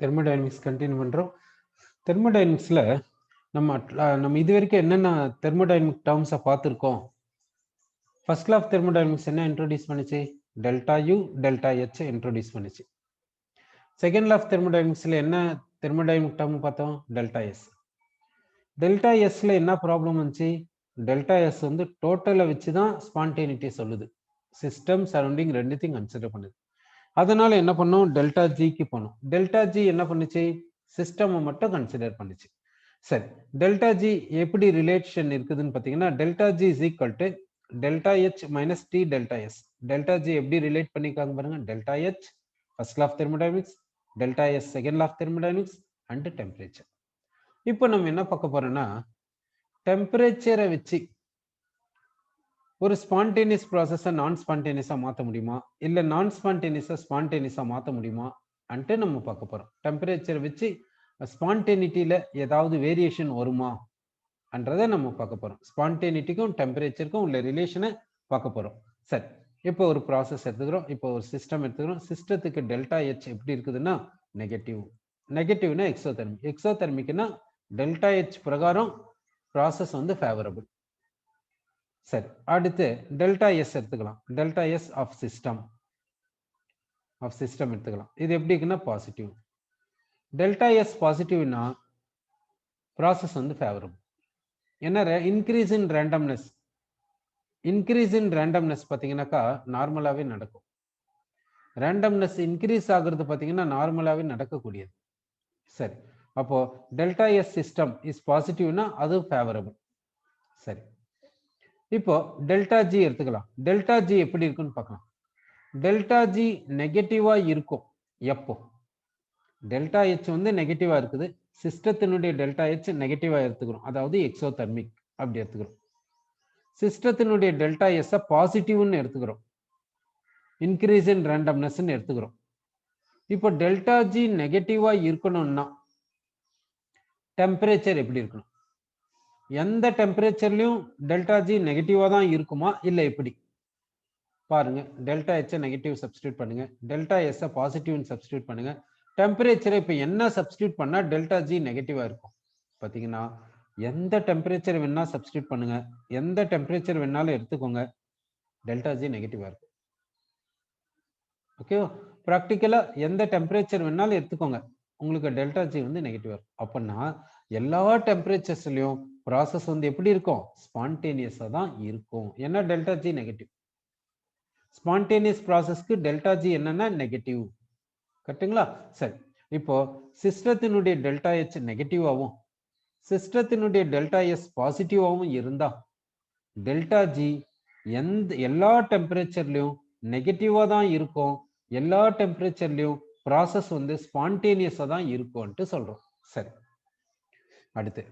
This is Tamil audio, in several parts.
தெர்மோடைனமிக்ஸ் கண்டினியூ பண்ணுறோம். தெர்மோடைனமிக்ஸில் நம்ம இது வரைக்கும் என்னென்ன தெர்மோடைனமிக் டேர்ம்ஸை பார்த்துருக்கோம். ஃபர்ஸ்ட் லா ஆஃப் தெர்மோடைனமிக்ஸ் என்ன இன்ட்ரோடியூஸ் பண்ணுச்சு? Delta U delta H introduce பண்ணுச்சு. செகண்ட் லா ஆஃப் தெர்மோடைனமிக்ஸில் என்ன தெர்மோடைனமிக் டேர்ம் பார்த்தோம்? Delta S. டெல்டா எஸ்ல என்ன ப்ராப்ளம் வந்துச்சு? டெல்டா எஸ் வந்து டோட்டலை வச்சு தான் ஸ்பான்டேனிட்டி சொல்லுது. சிஸ்டம் சரௌண்டிங் ரெண்டுத்தையும் கன்சிடர் பண்ணுது. அதனால என்ன பண்ணோம்? டெல்டா ஜிக்கு போனோம். டெல்டா ஜி என்ன பண்ணுச்சு? சிஸ்டமை மட்டும் கன்சிடர் பண்ணுச்சு. சரி, டெல்டா ஜி எப்படி ரிலேஷன் இருக்குதுன்னு பார்த்தீங்கன்னா, delta G is equal to delta H minus T delta S. Delta G எப்படி ரிலேட் பண்ணிக்காங்க பாருங்க. Delta H first law of thermodynamics, delta S second law of thermodynamics and temperature. இப்போ நம்ம என்ன பார்க்க போறோம்னா, டெம்பரேச்சரை வச்சு ஒரு ஸ்பான்டேனியஸ் ப்ராசஸை நான் ஸ்பான்டேனியஸாக மாற்ற முடியுமா, இல்லை நான் ஸ்பான்டேனியஸை ஸ்பான்டேனியஸாக மாற்ற முடியுமா அன்ட்டு நம்ம பார்க்க போகிறோம். டெம்பரேச்சரை வச்சு ஸ்பான்டேனிட்டியில் ஏதாவது வேரியேஷன் வருமா என்றதை நம்ம பார்க்க போகிறோம். ஸ்பான்டேனிட்டிக்கும் டெம்பரேச்சருக்கும் உள்ள ரிலேஷனை பார்க்க போகிறோம். சரி, இப்போ ஒரு ப்ராசஸ் எடுத்துக்கிறோம். இப்போ ஒரு சிஸ்டம் எடுத்துக்கிறோம். சிஸ்டத்துக்கு டெல்டா ஹெச் எப்படி இருக்குதுன்னா நெகட்டிவ். நெகட்டிவ்னா எக்ஸோதெர்மிக். எக்ஸோதெர்மிக்னா டெல்டா ஹெச் பிரகாரம் ப்ராசஸ் வந்து ஃபேவரபிள். சரி, அடுத்து டெல்டா எஸ் எடுத்துக்கலாம். டெல்டா எஸ் ஆஃப் சிஸ்டம் எடுத்துக்கலாம். இது எப்படி இருக்குன்னா பாசிட்டிவ். டெல்டா எஸ் பாசிட்டிவ்னா ப்ராசஸ் வந்து ஃபேவரபிள். என்ன increase in randomness. Increase in randomness பார்த்தீங்கன்னாக்கா நார்மலாகவே நடக்கும். ரேண்டம்னஸ் இன்க்ரீஸ் ஆகுறது பார்த்தீங்கன்னா நார்மலாகவே நடக்கக்கூடியது. சரி, அப்போ டெல்டா எஸ் சிஸ்டம் இஸ் பாசிட்டிவ்னா அது ஃபேவரபிள். சரி, இப்போ டெல்டா ஜி எடுத்துக்கலாம். டெல்டா ஜி எப்படி இருக்குன்னு பார்க்கலாம். டெல்டா ஜி நெகட்டிவா இருக்கும். எப்போ? டெல்டா ஹெச் வந்து நெகட்டிவா இருக்குது. சிஸ்டத்தினுடைய டெல்டா ஹெச் நெகட்டிவா எடுத்துக்கிறோம். அதாவது எக்ஸோதெர்மிக் அப்படி எடுத்துக்கிறோம். சிஸ்டத்தினுடைய டெல்டா எஸ் பாசிட்டிவ்னு எடுத்துக்கிறோம். இன்க்ரீஸ் இன் ரேண்டம்னஸ்ன்னு எடுத்துக்கிறோம். இப்போ டெல்டா ஜி நெகட்டிவா இருக்கணும்னா டெம்பரேச்சர் எப்படி இருக்கணும்? எந்த டெம்பரேச்சர்லயும் டெல்டா ஜி நெகட்டிவா தான் இருக்குமா இல்லை எப்படி? பாருங்க, டெல்டா ஹெச் நெகட்டிவ் சப்ஸ்டியூட் பண்ணுங்க, டெல்டா எஸ் பாசிட்டிவ்னு சப்ஸ்டியூட் பண்ணுங்க. டெம்பரேச்சரை இப்போ என்ன சப்ஸ்டியூட் பண்ணா டெல்டா ஜி நெகட்டிவா இருக்கும்? பார்த்தீங்கன்னா எந்த டெம்பரேச்சர் வேணா சப்ஸ்டியூட் பண்ணுங்க, எந்த டெம்பரேச்சர் வேணாலும் எடுத்துக்கோங்க, டெல்டா ஜி நெகட்டிவா இருக்கும். ஓகேவா? ப்ராக்டிக்கலா எந்த டெம்பரேச்சர் வேணாலும் எடுத்துக்கோங்க, உங்களுக்கு டெல்டா ஜி வந்து நெகட்டிவா இருக்கும். அப்படின்னா எல்லா டெம்பரேச்சர்ஸ்லயும் ப்ராசஸ் வந்து எப்படி இருக்கும்? ஸ்பான்டேனியஸா தான் இருக்கும். ஏன்னா டெல்டா ஜி நெகட்டிவ். ஸ்பான்டேனியஸ் ப்ராசஸ்க்கு டெல்டா ஜி என்னன்னா நெகட்டிவ். கரெக்டுங்களா? சரி, இப்போ சிஸ்டத்தினுடைய டெல்டா ஹெச் நெகட்டிவாகவும் சிஸ்டத்தினுடைய டெல்டா எஸ் பாசிட்டிவாகவும் இருந்தா டெல்டா ஜி எல்லா டெம்பரேச்சர்லயும் நெகட்டிவா தான் இருக்கும். எல்லா டெம்பரேச்சர்லயும் ப்ராசஸ் வந்து ஸ்பான்டேனியஸா தான் இருக்கும்ட்டு சொல்றோம். சரி, அடுத்து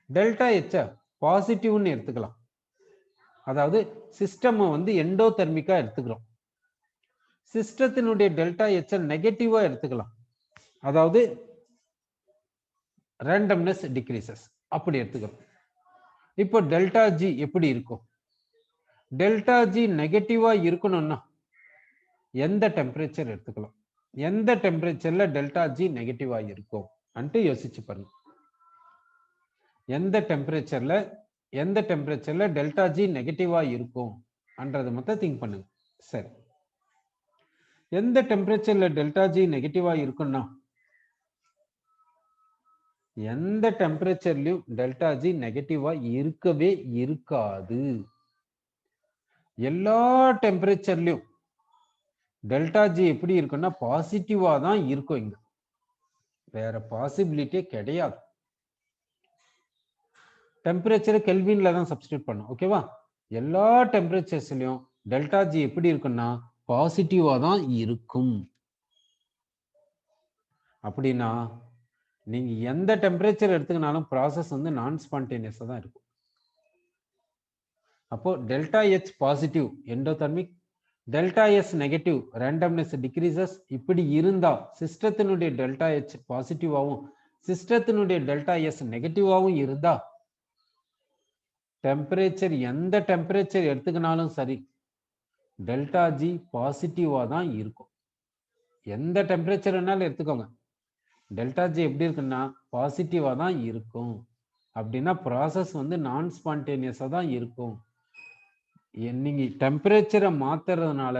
டெல்டா ஹெச் பாசிட்டிவ்னு எடுத்துக்கலாம். அதாவது சிஸ்டம் வந்து எண்டோதெர்மிக்கா எடுத்துக்கிறோம். சிஸ்டத்தினுடைய டெல்டா ஹெச் நெகட்டிவா எடுத்துக்கலாம். அதாவது ரேண்டம்னஸ் டிக்ரீசஸ் அப்படி எடுத்துக்கிறோம். இப்போ டெல்டா ஜி எப்படி இருக்கும்? டெல்டா ஜி நெகட்டிவா இருக்கணும்னா எந்த டெம்பரேச்சர் எடுத்துக்கலாம்? எந்த டெம்பரேச்சர்ல டெல்டா ஜி நெகட்டிவா இருக்கும் அன்ட்டு யோசிச்சு பாருங்க. எந்த டெம்பரேச்சர்ல டெல்டா ஜி நெகட்டிவா இருக்கும் அன்றதை மட்டும் திங்க் பண்ணுங்க. சரி, எந்த டெம்பரேச்சர்ல டெல்டா ஜி நெகட்டிவா இருக்குன்னா எந்த டெம்பரேச்சர்லயும் டெல்டா ஜி நெகட்டிவா இருக்கவே இருக்காது. எல்லா டெம்பரேச்சர்லயும் டெல்டா ஜி எப்படி இருக்குன்னா பாசிட்டிவா தான் இருக்கும். இங்க வேற பாசிபிலிட்டியே கிடையாது. டெம்பரேச்சரை கெல்வின்ல தான் சப்ஸ்டியூட் பண்ணும். ஓகேவா? எல்லா டெம்பரேச்சர்ஸ்லயும் டெல்டா ஜி எப்படி இருக்குன்னா பாசிட்டிவா தான் இருக்கும். அப்படின்னா நீங்க எந்த டெம்பரேச்சர் எடுத்துக்கினாலும் ப்ராசஸ் வந்து நான் ஸ்பான்டேனியஸா தான் இருக்கும். அப்போ delta H positive endothermic, delta S negative randomness decreases. இப்படி இருந்தா சிஸ்டத்தினுடைய டெல்டா ஹெச் பாசிட்டிவாகவும் சிஸ்டத்தினுடைய டெல்டா எஸ் நெகட்டிவாகவும் இருந்தா டெம்பரேச்சர் எந்த டெம்பரேச்சர் எடுத்துக்கினாலும் சரி டெல்டா ஜி பாசிட்டிவா தான் இருக்கும். எந்த டெம்பரேச்சர் வேணாலும் எடுத்துக்கோங்க, டெல்டா ஜி எப்படி இருக்குன்னா பாசிட்டிவா தான் இருக்கும். அப்படின்னா ப்ராசஸ் வந்து நான் ஸ்பான்டேனியஸா தான் இருக்கும். நீங்க டெம்பரேச்சரை மாத்துறதுனால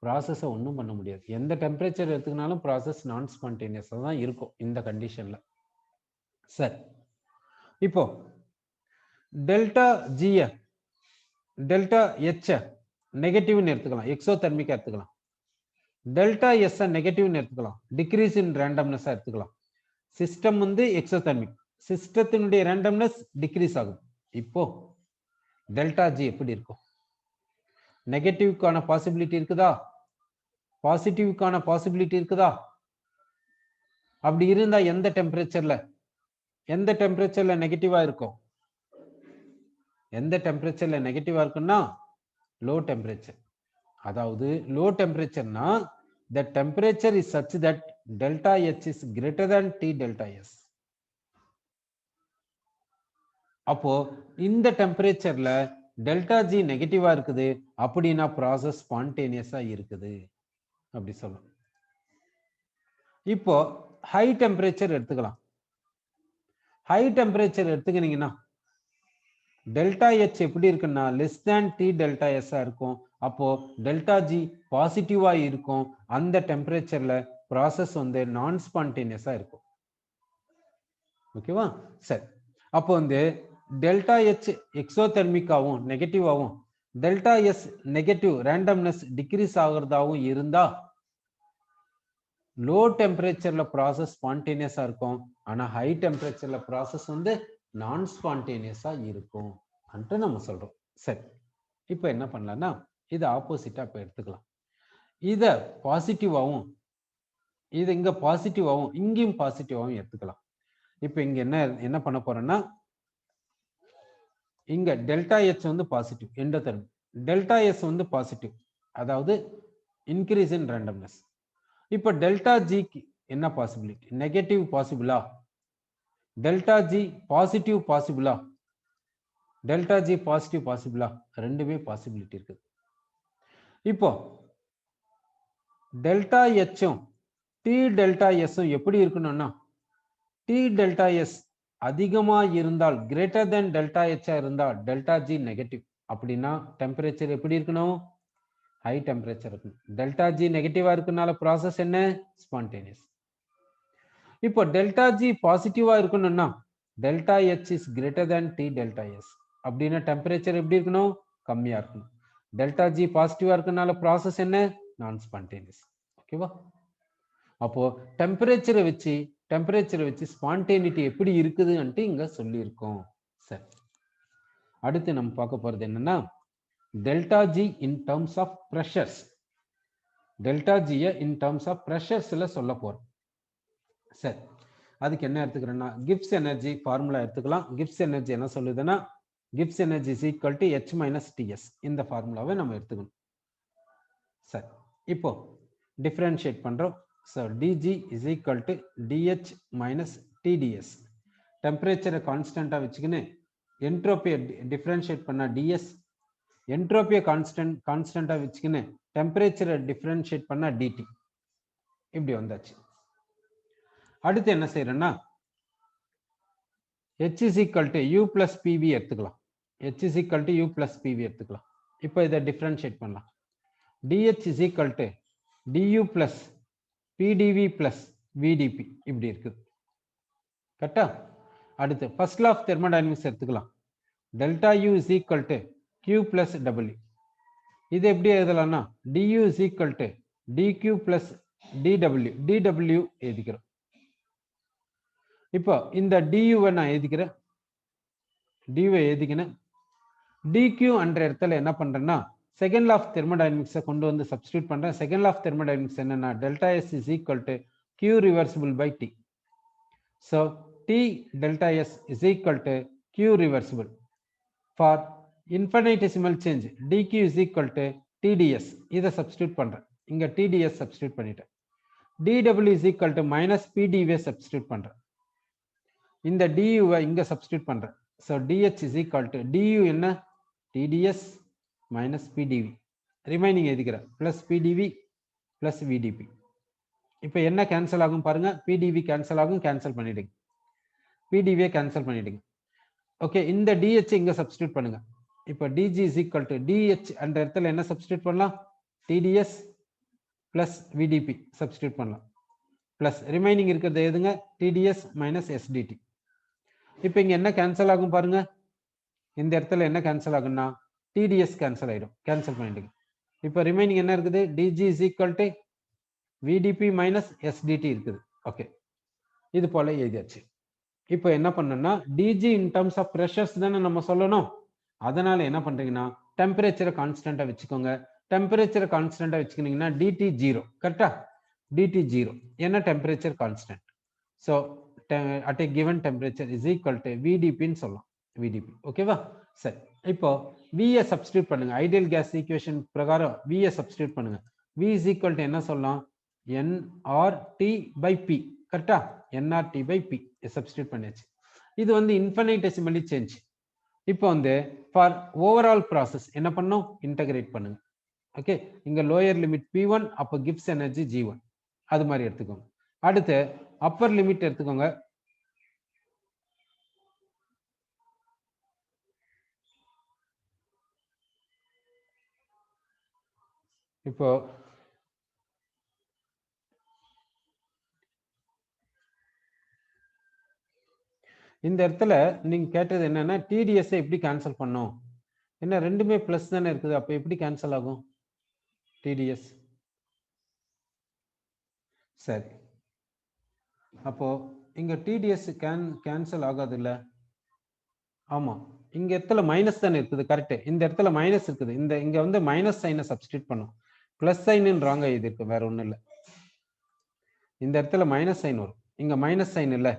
ப்ராசஸை ஒன்றும் பண்ண முடியாது. எந்த டெம்பரேச்சர் எடுத்துக்கினாலும் ப்ராசஸ் நான் ஸ்பான்டேனியஸா தான் இருக்கும் இந்த கண்டிஷன்ல. சரி, இப்போ டெல்டா ஜிய டெல்டா ஹெச் நெகட்டிவ்னு எடுத்துக்கலாம், எக்ஸோதெர்மிக்கா எடுத்துக்கலாம். டெல்டா எஸ் நெகட்டிவ்னு எடுத்துக்கலாம், டிக்ரீஸ் இன் ரேண்டம்னஸா எடுத்துக்கலாம். சிஸ்டம் வந்து எக்ஸோதெர்மிக், சிஸ்டத்தினுடைய ரேண்டம்னஸ் டிக்ரீஸ் ஆகும். இப்போ டெல்டா ஜி எப்படி இருக்கும்? நெகட்டிவ்க்கான பாசிபிலிட்டி இருக்குதா? பாசிட்டிவ்க்கான பாசிபிலிட்டி இருக்குதா? அப்படி இருந்தா எந்த டெம்பரேச்சர்ல நெகட்டிவா இருக்கும்? எந்த டெம்பரேச்சர்ல நெகட்டிவா இருக்குன்னா லோ டெம்பரேச்சர். அதாவது low டெம்பரேச்சர்னா the temperature is such that delta H is greater than T delta S. அப்போ இந்த டெம்பரேச்சர்ல டெல்டா ஜி நெகட்டிவா இருக்குது அப்படின்னா ப்ராசஸ் ஸ்பான்டேனியஸா இருக்குது அப்படி சொல்லலாம். இப்போ ஹை டெம்பரேச்சர் எடுத்துக்கலாம். ஹை டெம்பரேச்சர் எடுத்துக்கினீங்கன்னா டெல்டா H எப்படி இருக்குன்னா less than T delta S இருக்கும். அப்போ டெல்டா ஜி பாசிட்டிவா இருக்கும். அந்த டெம்பரேச்சர்ல ப்ராசஸ் வந்து நான் ஸ்பான்டேனியஸா இருக்கும். ஓகேவா? சரி, அப்போ வந்து டெல்டா H எக்ஸோதெர்மிக்காவும் நெகட்டிவாவும் delta S negative randomness decrease ஆகிறதாவும் இருந்தா லோ டெம்பரேச்சர்ல ப்ராசஸ் ஸ்பான்டேனியஸா இருக்கும். ஆனா ஹை டெம்பரேச்சர்ல ப்ராசஸ் வந்து நான் ஸ்பான்டேனியஸா இருக்கும் என்று நம்ம சொல்றோம். சரி, இப்போ என்ன பண்ணலாம்னா இது ஆப்போசிட்டா இப்போ எடுத்துக்கலாம். இத பாசிட்டிவாவும் இது இங்க பாசிட்டிவாவும் இங்கேயும் பாசிட்டிவாவும் எடுத்துக்கலாம். இப்போ இங்க என்ன பண்ண போறோம்னா இங்க டெல்டா எச் வந்து பாசிட்டிவ் எண்டோதெர்மிக், டெல்டா எஸ் வந்து பாசிட்டிவ், அதாவது இன்க்ரீஸ் இன் ரேண்டம்னஸ். இப்போ டெல்டா ஜிக்கு என்ன பாசிபிலிட்டி? நெகட்டிவ் பாசிபிளா? டெல்டா ஜி பாசிட்டிவ் பாசிபிளா? டெல்டா ஜி பாசிட்டிவ் பாசிபிளா? ரெண்டுமே பாசிபிலிட்டி இருக்குது. இப்போ டெல்டா எச்சும் டி டெல்டா எஸ்ஸும் எப்படி இருக்கணும்னா டி டெல்டா எஸ் அதிகமா இருந்தால் கிரேட்டர் தென் டெல்டா எச்சா இருந்தால் டெல்டா ஜி நெகட்டிவ். அப்படின்னா டெம்பரேச்சர் எப்படி இருக்கணும்? ஹை டெம்பரேச்சர் இருக்கணும். டெல்டா ஜி நெகட்டிவா இருக்கனால ப்ராசஸ் என்ன? ஸ்பான்டேனியஸ். இப்போ டெல்டா ஜி பாசிட்டிவா இருக்கணும்னா delta H is greater than T delta S. அப்படின்னா டெம்பரேச்சர் எப்படி இருக்கணும்? கம்மியா இருக்கணும். டெல்டா ஜி பாசிட்டிவா இருக்கனால ப்ராசஸ் என்ன? நான் ஸ்பான்டேனியஸ். ஓகேவா? அப்போ டெம்பரேச்சரை வச்சு ஸ்பான்டேனிட்டி எப்படி இருக்குதுன்ட்டு இங்க சொல்லியிருக்கோம். சரி, அடுத்து நம்ம பார்க்க போறது என்னன்னா delta G in terms of pressures. Delta ஜியை இன் டர்ம்ஸ் ஆஃப் பிரஷர்ஸ்ல சொல்ல போறோம். சரி, அதுக்கு என்ன எடுத்துக்கிறேன்னா கிப்ஸ் எனர்ஜி ஃபார்முலா எடுத்துக்கலாம். கிப்ஸ் எனர்ஜி என்ன சொல்லுதுன்னா Gibbs energy is equal to H minus T S. இந்த ஃபார்முலாவை நம்ம எடுத்துக்கணும். சரி, இப்போ டிஃபரன்ஷியேட் பண்றோம். So dg is equal to dh minus tds. டெம்பரேச்சரை கான்ஸ்டன்டா வச்சுக்கின்னு என்ட்ரோபியை டிஃபரன்ஷியேட் பண்ணா ds, என்ட்ரோபியை கான்ஸ்டன்டா வச்சுக்கின்னு டெம்பரேச்சரை டிஃபரன்ஷியேட் பண்ணா dt. இப்படி வந்தாச்சு. அடுத்து என்ன செய்யறோம்னா h is equal to u plus pv எடுத்துக்கலாம். h is equal to u plus pv எடுத்துக்கலாம். இப்போ இதை டிஃபரன்ஷியேட் பண்ணலாம். dh is equal to du plus pdv plus vdp இப்படி இருக்குது. கரெக்டா? அடுத்து ஃபர்ஸ்ட் லா ஆஃப் தெர்மோடைனமிக்ஸ் எடுத்துக்கலாம். Delta u is equal to q plus w. இது எப்படி எழுதலாம்னா du is equal to dq plus dw. dw எழுதிக்கிறோம். இப்போ இந்த du நான் எழுதிக்கிறேன். du எழுதிக்கிறேன். dq என்ற இடத்துல என்ன பண்றேன்னா செகண்ட் லா ஆஃப் தெர்மோடைனமிக்ஸை கொண்டு வந்து சப்ஸ்டியூட் பண்றேன். செகண்ட் லா ஆஃப் தெர்மோடைனமிக்ஸ் என்னன்னா delta S is equal to q reversible by T. So T delta S is equal to q reversible. For infinitesimal change dq is equal to tds. இதை சப்ஸ்டியூட் பண்றேன். இங்க tds சப்ஸ்டியூட் பண்ணிட்டேன். dw is equal to minus pdv substitute பண்றேன். இந்த du இங்க சப்ஸ்டியூட் பண்றேன். So dh is equal to du என்ன? tds minus pdv. ரிமைனிங் எழுதிக்கிறேன். Plus pdv plus vdp. இப்போ என்ன கேன்சல் ஆகும் பாருங்க, பிடிவி கேன்சல் ஆகும், கேன்சல் பண்ணிடுங்க, பிடிவியை கேன்சல் பண்ணிடுங்க. ஓகே, இந்த டிஹெச் இங்க சப்ஸ்டியூட் பண்ணுங்க. இப்போ டிஜி இஸ் ஈக்குவல் டு டிஹெச் அந்த இடத்துல என்ன சப்ஸ்டியூட் பண்ணலாம், டிடிஎஸ் பிளஸ் விடிபி சப்ஸ்டியூட் பண்ணலாம். பிளஸ் ரிமைனிங் இருக்கிறது எதுங்க, டிடிஎஸ் மைனஸ் எஸ்டிடி. இப்போ இங்க என்ன கேன்சல் ஆகும் பாருங்க, இந்த இடத்துல என்ன கேன்சல் ஆகும்னா டிடிஎஸ் கேன்சல் ஆயிடும், கேன்சல் பண்ணிடுங்க. இப்போ ரிமைனிங் என்ன இருக்குது, D G is equal to V D P minus S D T இருக்குது. ஓகே, இது போல எழுதியாச்சு. இப்போ என்ன பண்ணணும்னா D G in terms of pressures தானே நம்ம சொல்லணும். அதனால என்ன பண்றீங்கன்னா டெம்பரேச்சரை கான்ஸ்டன்டா வச்சுக்கோங்க. டெம்பரேச்சரை கான்ஸ்டன்டா வச்சுக்கிட்டீங்கன்னா டிடி ஜீரோ, கரெக்டா, டிடி ஜீரோ, ஏன்னா temperature constant. So at a given temperature is equal to விடிபின்னு சொல்லலாம், விடிபி. ஓகேவா? சரி, இப்போ விஏ சப்ஸ்டியூட் பண்ணுங்க. ஐடியல் கேஸ் ஈக்குவேஷன் பிரகாரம் விஏ சப்ஸ்டியூட் பண்ணுங்க. வி இஸ் ஈக்குவல் டு என்ன சொல்லலாம், என்ஆர்டி பை பி, கரெக்டா, என்ஆர்டி பை பி சப்ஸ்டியூட் பண்ணியாச்சு. இது வந்து இன்ஃபினிட்டெசிமலி சேஞ்ச். இப்போ வந்து ஃபார் ஓவரால் ப்ராசஸ் என்ன பண்ணும், இன்டகிரேட் பண்ணுங்க. ஓகே, இங்க லோயர் லிமிட் P1, அப்போ கிப்ஸ் எனர்ஜி G1, அது மாதிரி எடுத்துக்கோங்க. அடுத்து அப்பர் லிமிட் எடுத்துக்கோங்க. இப்போ இந்த இடத்துல நீங்க கேட்டது என்னன்னா டிடிஎஸ் எப்படி கேன்சல் பண்ணும், என்ன ரெண்டுமே பிளஸ் தானே இருக்குது, அப்போ எப்படி கேன்சல் ஆகும் டிடிஎஸ்? சரி, அப்போ இங்க டிடிஎஸ் கேன்சல் ஆகாது இல்ல? ஆமா, இங்க இடத்துல மைனஸ் தானே இருக்குது, கரெக்ட். இந்த இடத்துல மைனஸ் இருக்குது, இந்த இங்க வந்து மைனஸ் சைனை சப்ஸ்டியூட் பண்ணும், பிளஸ் சைன்ன்றாங்க, இது இருக்கு, வேற ஒண்ணும் இல்லை. இந்த இடத்துல மைனஸ் சைன் வரும், இங்க மைனஸ் சைன் இல்லை,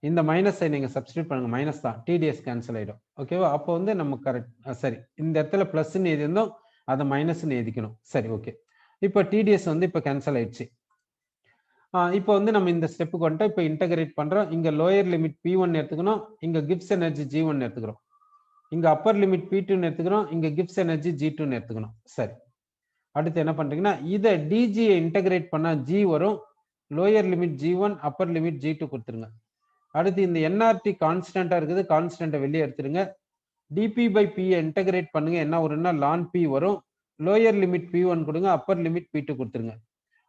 இந்த மைனஸ் சைன் நீங்க சப்ஸ்டியூட் பண்ணுங்க, மைனஸ் தான், டிடிஎஸ் கேன்சல் ஆயிடும். ஓகேவா? அப்போ வந்து நம்ம கரெக்ட். சரி, இந்த இடத்துல பிளஸ்ன்னு எழுதியிருந்தோம், அதை மைனஸ்ன்னு எழுதிக்கணும். சரி, ஓகே. இப்போ டிடிஎஸ் வந்து இப்போ கேன்சல் ஆயிடுச்சு. இப்போ வந்து நம்ம இந்த ஸ்டெப்புக்கு வந்துட்டு இப்போ இன்டகிரேட் பண்றோம். இங்க லோயர் லிமிட் P1 எடுத்துக்கணும், இங்க கிப்ஸ் எனர்ஜி G1 எடுத்துக்கிறோம். இங்க அப்பர் லிமிட் P2 எடுத்துக்கிறோம், இங்க கிப்ஸ் எனர்ஜி G2 எடுத்துக்கணும். சரி, அடுத்து என்ன பண்றீங்கன்னா இதை டிஜியை இன்டகிரேட் பண்ணா G வரும், lower limit G1, upper limit G2 கொடுத்துருங்க. அடுத்து இந்த என்ஆர்டி கான்ஸ்டன்டா இருக்குது, கான்ஸ்டன்ட்டை வெளியே எடுத்துருங்க. டிபி பை பி இன்டகிரேட் பண்ணுங்க, என்ன வரும்னா லான் பி வரும். லோயர் லிமிட் P1 கொடுங்க, அப்பர் லிமிட் P2 கொடுத்துருங்க.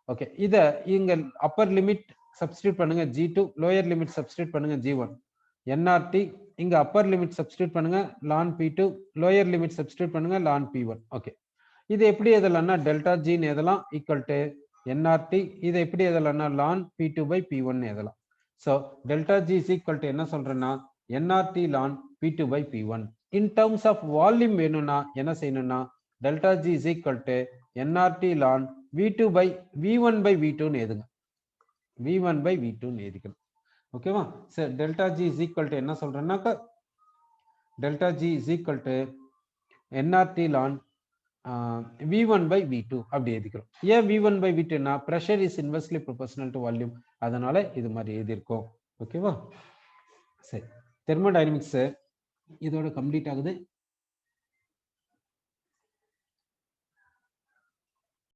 ஓகே, இத இங்க அப்பர் லிமிட் சப்ஸ்டிட்யூட் பண்ணுங்க G2, லோயர் லிமிட் சப்ஸ்டிட்யூட் பண்ணுங்க G1. என்ஆர்டி இங்க அப்பர் லிமிட் சப்ஸ்டிட்யூட் பண்ணுங்க லான் P2, லோயர் லிமிட் சப்ஸ்டிட்யூட் பண்ணுங்க லான் P1. ஓகே, இது எப்படி எதலாம்னா டெல்டா G ன்னு எதலாம் ஈக்குவல் டு என்ஆர்டி, இதை எப்படி எதலாம்னா லான் P2 பை P1 எதலாம். So delta G is equal to என்ன சொல்றேன்னா N R T ln P2 by P1. In terms of volume வேணும்னா என்ன செய்யணும்னா delta G is equal to N R T ln V2 by V1 by V2 எழுதுங்க, V1 by V2 எழுதிக்கணும். ஓகேவா? சரி, delta G is equal to என்ன சொல்றேன்னாக்கா delta G is equal to N R T ln V1 by V2 அப்படி எழுதிக்கிறோம். ஏன் V1 by V2னா pressure is inversely proportional to volume, அதனால இது மாதிரி எழுதியிருக்கோம். ஓகேவா? சரி, தெர்மோடைனமிக்ஸ் இதோட கம்ப்ளீட் ஆகுது.